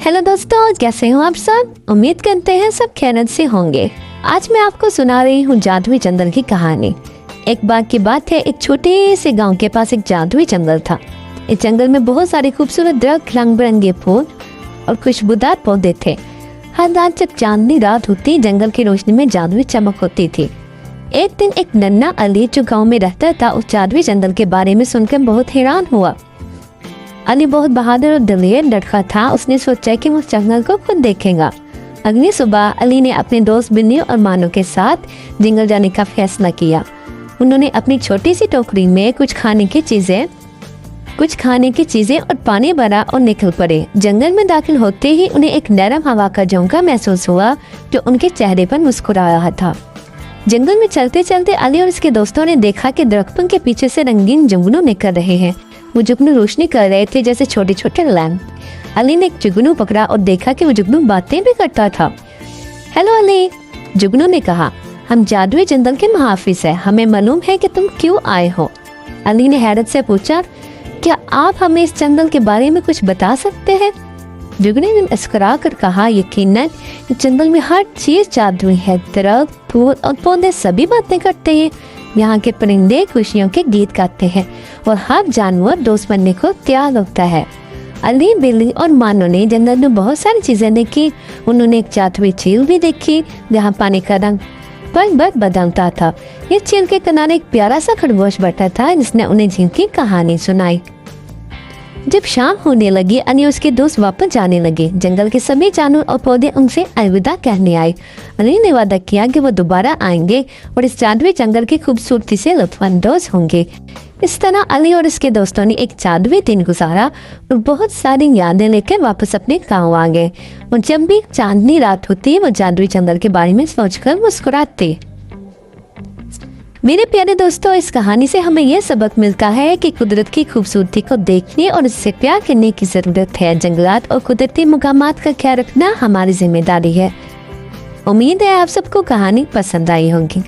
Hello दोस्तों, कैसे हो आप सब। उम्मीद करते हैं सब खैरियत से होंगे। आज मैं आपको सुना रही हूँ जादुई जंगल की कहानी। एक बार की बात है, एक छोटे से गांव के पास एक जादुई जंगल था। इस जंगल में बहुत सारे खूबसूरत दरख्त, रंग बिरंगे फूल और खुशबूदार पौधे थे। हर रात जब चांदनी रात होती, जंगल की रोशनी में जादुई चमक होती थी। एक दिन एक नन्हा अली जो गांव में रहता था, उस जादुई जंगल के बारे में सुनकर बहुत हैरान हुआ। अली बहुत बहादुर और दिलेर लड़का था। उसने सोचा कि वो जंगल को खुद देखेगा। अगली सुबह अली ने अपने दोस्त बिन्नी और मानो के साथ जंगल जाने का फैसला किया। उन्होंने अपनी छोटी सी टोकरी में कुछ खाने की चीजें और पानी भरा और निकल पड़े। जंगल में दाखिल होते ही उन्हें एक नरम हवा का झोंका महसूस हुआ जो उनके चेहरे पर मुस्कुरा रहा था। जंगल में चलते चलते अली और उसके दोस्तों ने देखा कि दरख्तों के पीछे से रंगीन जुगनू निकल रहे हैं। वो जुगनू रोशनी कर रहे थे जैसे छोटे छोटे लैंप। अली ने एक जुगनू पकड़ा और देखा कि वो जुगनू बातें भी करता था। हेलो अली, जुगनू ने कहा, हम जादुई जंगल के मुहाफिज हैं, हमें मालूम है कि तुम क्यों आए हो। अली ने हैरत से पूछा, क्या आप हमें इस जंगल के बारे में कुछ बता सकते हैं। जुगनू ने मुस्कुरा कर कहा, यकीनन इस जंगल में हर चीज जादुई है। दरख्त, फूल और पौधे सभी बातें करते हैं। यहाँ के परिंदे खुशियों के गीत गाते हैं और हर जानवर दोस्त बनने को तैयार होता है। अली, बिल्ली और मानो ने जंगल में बहुत सारी चीजें देखी। उन्होंने एक जादुई झील भी देखी जहाँ पानी का रंग पल बदलता था। ये झील के किनारे एक प्यारा सा खरगोश बैठा था जिसने उन्हें झील की कहानी सुनाई। जब शाम होने लगी, अली उसके दोस्त वापस जाने लगे। जंगल के सभी जानवर और पौधे उनसे अलविदा कहने आए। अली ने वादा किया कि वो दोबारा आएंगे और इस जादुई जंगल की खूबसूरती से लुत्फानंदोज होंगे। इस तरह अली और उसके दोस्तों ने एक जादुई दिन गुजारा और बहुत सारी यादें लेकर वापस अपने गाँव आ गए। और जब भी चांदनी रात होती, वो जादुई जंगल के बारे में सोचकर मुस्कुराते। मेरे प्यारे दोस्तों, इस कहानी से हमें यह सबक मिलता है कि कुदरत की खूबसूरती को देखने और उससे प्यार करने की जरूरत है। जंगलात और कुदरती मकामात का ख्याल रखना हमारी जिम्मेदारी है। उम्मीद है आप सबको कहानी पसंद आई होगी।